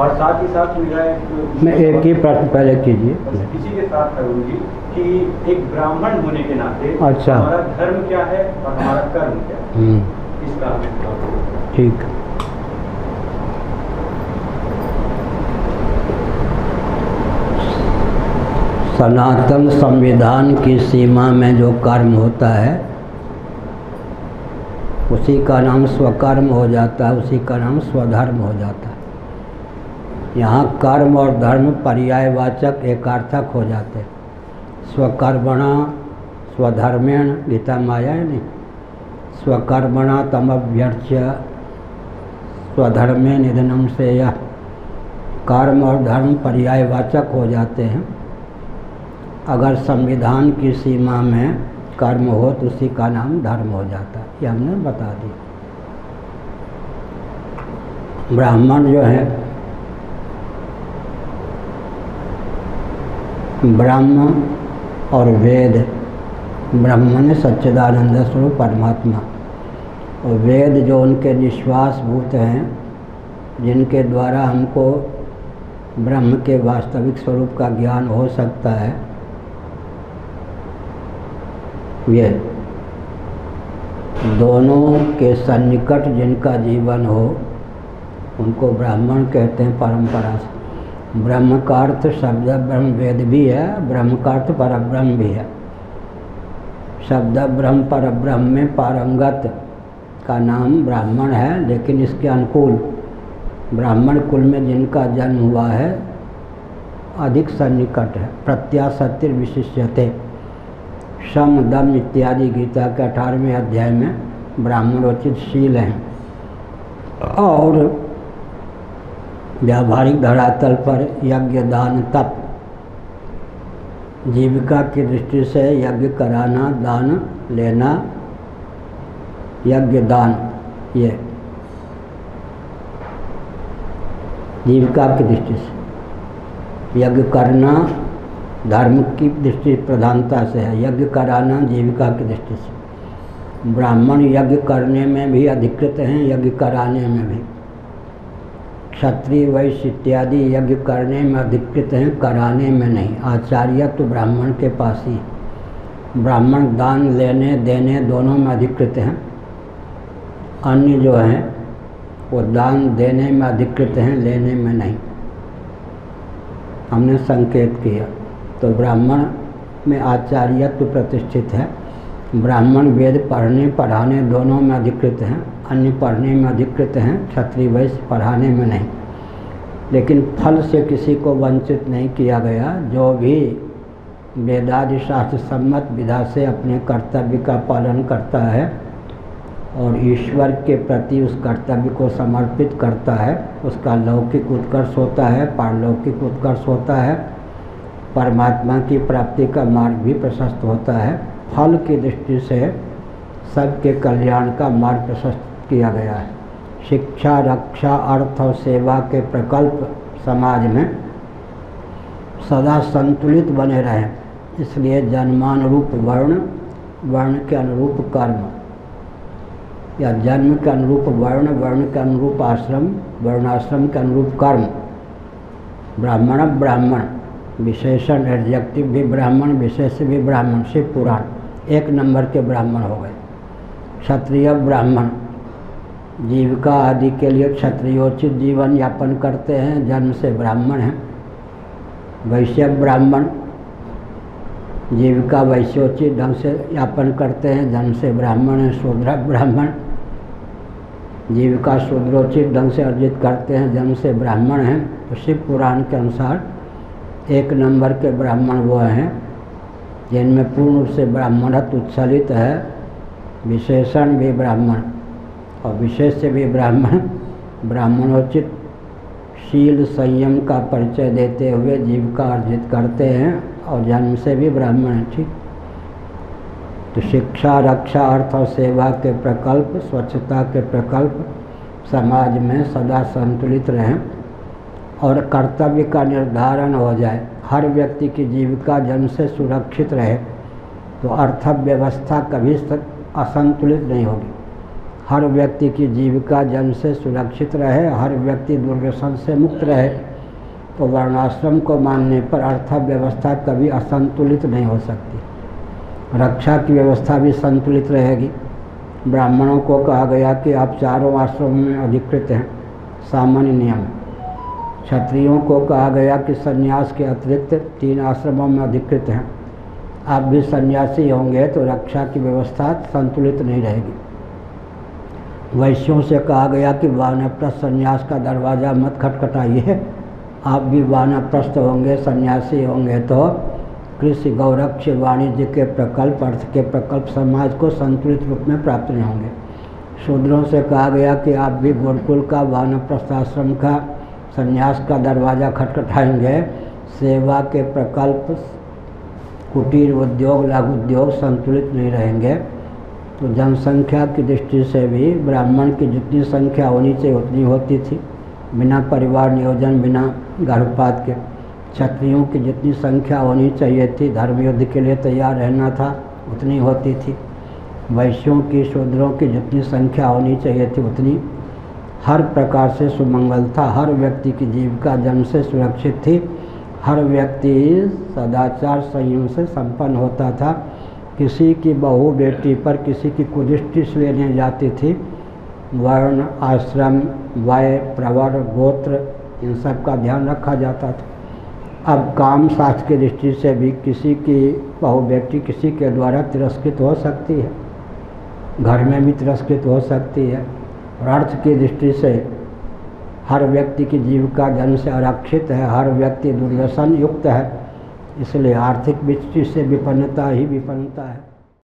और साथ ही साथ मेरा मैं एक ही प्रश्न पहले कीजिए। इसी के साथ करूँ जी कि एक ब्राह्मण होने के नाते अच्छा, हमारा धर्म क्या है और हमारा कर्म क्या है, इसका हमें ठीक। सनातन संविधान की सीमा में जो कर्म होता है उसी का नाम स्वकर्म हो जाता है, उसी का नाम स्वधर्म हो जाता है। यहाँ कर्म और धर्म पर्यायवाचक एकार्थक हो जाते हैं। स्वकर्मणा स्वधर्मेण, गीता माया है नहीं, स्वकर्मणा तमभ्यर्च्य स्वधर्मे निधनम श्रेयः। कर्म और धर्म पर्यायवाचक हो जाते हैं। अगर संविधान की सीमा में कर्म हो तो उसी का नाम धर्म हो जाता है, ये हमने बता दिया। ब्राह्मण जो है, ब्रह्म और वेद, ब्रह्म सच्चिदानंद स्वरूप परमात्मा, और वेद जो उनके निश्वास भूत हैं, जिनके द्वारा हमको ब्रह्म के वास्तविक स्वरूप का ज्ञान हो सकता है, ये दोनों के सन्निकट जिनका जीवन हो उनको ब्राह्मण कहते हैं परंपरा से। ब्रह्म का अर्थ शब्द ब्रह्म वेद भी है, ब्रह्म का अर्थ परब्रह्म भी है। शब्द ब्रह्म परब्रह्म में पारंगत का नाम ब्राह्मण है, लेकिन इसके अनुकूल ब्राह्मण कुल में जिनका जन्म हुआ है अधिक सन्निकट है। प्रत्याशक्ति विशिष्यते, सम दम इत्यादि गीता के 18वें अध्याय में ब्राह्मणोचित शील हैं। और व्यावहारिक धरातल पर यज्ञ दान तप, जीविका की दृष्टि से यज्ञ कराना, दान लेना, यज्ञ दान, ये जीविका की दृष्टि से। यज्ञ करना धर्म की दृष्टि प्रधानता से है, यज्ञ कराना जीविका की दृष्टि से। ब्राह्मण यज्ञ करने में भी अधिकृत हैं, यज्ञ कराने में भी। क्षत्रिय वैश्य इत्यादि यज्ञ करने में अधिकृत हैं, कराने में नहीं। आचार्य तो ब्राह्मण के पास ही। ब्राह्मण दान लेने देने दोनों में अधिकृत हैं। अन्य जो हैं वो दान देने में अधिकृत हैं, लेने में नहीं। हमने संकेत किया। तो ब्राह्मण में आचार्यत्व प्रतिष्ठित है। ब्राह्मण वेद पढ़ने पढ़ाने दोनों में अधिकृत हैं, अन्य पढ़ने में अधिकृत हैं, क्षत्रिय वैश्य पढ़ाने में नहीं। लेकिन फल से किसी को वंचित नहीं किया गया। जो भी वेदादि शास्त्र सम्मत विधा से अपने कर्तव्य का पालन करता है और ईश्वर के प्रति उस कर्तव्य को समर्पित करता है, उसका लौकिक उत्कर्ष होता है, पारलौकिक उत्कर्ष होता है, परमात्मा की प्राप्ति का मार्ग भी प्रशस्त होता है। फल की दृष्टि से सबके कल्याण का मार्ग प्रशस्त किया गया है। शिक्षा, रक्षा, अर्थ और सेवा के प्रकल्प समाज में सदा संतुलित बने रहें, इसलिए जन्मानुरूप वर्ण, वर्ण के अनुरूप कर्म, या जन्म के अनुरूप वर्ण, वर्ण के अनुरूप आश्रम, वर्णाश्रम के अनुरूप कर्म। ब्राह्मण ब्राह्मण, विशेषण एडजेक्टिव भी ब्राह्मण, विशेष भी ब्राह्मण। शिव पुराण 1 नंबर के ब्राह्मण हो गए। क्षत्रिय ब्राह्मण जीविका आदि के लिए क्षत्रियोचित जीवन यापन करते हैं, जन्म से ब्राह्मण हैं। वैश्य ब्राह्मण जीविका वैश्योचित ढंग से यापन करते हैं, जन्म से ब्राह्मण हैं। शूद्र ब्राह्मण जीविका शूद्रोचित ढंग से अर्जित करते हैं, जन्म से ब्राह्मण हैं। तो शिव पुराण के अनुसार 1 नंबर के ब्राह्मण वो हैं जिनमें पूर्ण रूप से ब्राह्मणत्व उच्छलित है। विशेषण भी ब्राह्मण और विशेष भी ब्राह्मण, ब्राह्मणोचित शील संयम का परिचय देते हुए जीविका अर्जित करते हैं और जन्म से भी ब्राह्मण हैं। ठीक। तो शिक्षा, रक्षा, अर्थ और सेवा के प्रकल्प, स्वच्छता के प्रकल्प समाज में सदा संतुलित रहें और कर्तव्य का निर्धारण हो जाए। हर व्यक्ति की जीविका जन्म से सुरक्षित रहे तो अर्थव्यवस्था कभी असंतुलित नहीं होगी। हर व्यक्ति की जीविका जन्म से सुरक्षित रहे, हर व्यक्ति दुर्व्यसन से मुक्त रहे, तो वर्णाश्रम को मानने पर अर्थव्यवस्था कभी असंतुलित नहीं हो सकती। रक्षा की व्यवस्था भी संतुलित रहेगी। ब्राह्मणों को कहा गया कि आप चारों आश्रमों में अधिकृत हैं, सामान्य नियम। क्षत्रियों को कहा गया कि संन्यास के अतिरिक्त 3 आश्रमों में अधिकृत हैं। आप भी सन्यासी होंगे तो रक्षा की व्यवस्था संतुलित नहीं रहेगी। वैश्यों से कहा गया कि वानप्रस्थ संन्यास का दरवाज़ा मत खटखटाइए। आप भी वानप्रस्थ होंगे, सन्यासी होंगे तो कृषि, गौरक्ष, वाणिज्य के प्रकल्प, अर्थ के प्रकल्प समाज को संतुलित रूप में प्राप्त नहीं होंगे। शूद्रों से कहा गया कि आप भी गुरुकुल का, वानप्रस्थ आश्रम का, संन्यास का दरवाज़ा खटखटाएंगे। सेवा के प्रकल्प, कुटीर उद्योग, लघु उद्योग संतुलित नहीं रहेंगे। तो जनसंख्या की दृष्टि से भी ब्राह्मण की जितनी संख्या होनी चाहिए उतनी होती थी, बिना परिवार नियोजन, बिना गर्भपात के। क्षत्रियों की जितनी संख्या होनी चाहिए थी, धर्म युद्ध के लिए तैयार रहना था, उतनी होती थी। वैश्यों की, शूद्रों की जितनी संख्या होनी चाहिए थी उतनी। हर प्रकार से सुमंगल था। हर व्यक्ति की जीविका जन्म से सुरक्षित थी। हर व्यक्ति सदाचार संयम से संपन्न होता था। किसी की बहू बेटी पर किसी की कुदृष्टि इसलिए नहीं जाती थी। वर्ण, आश्रम, वय, प्रवर, गोत्र, इन सब का ध्यान रखा जाता था। अब काम शास्त्र की दृष्टि से भी किसी की बहू बेटी किसी के द्वारा तिरस्कृत हो सकती है, घर में भी तिरस्कृत हो सकती है। और अर्थ की दृष्टि से हर व्यक्ति की जीविका जन्म से आरक्षित है, हर व्यक्ति दुर्व्यसन युक्त है, इसलिए आर्थिक दृष्टि से विपन्नता ही विपन्नता है।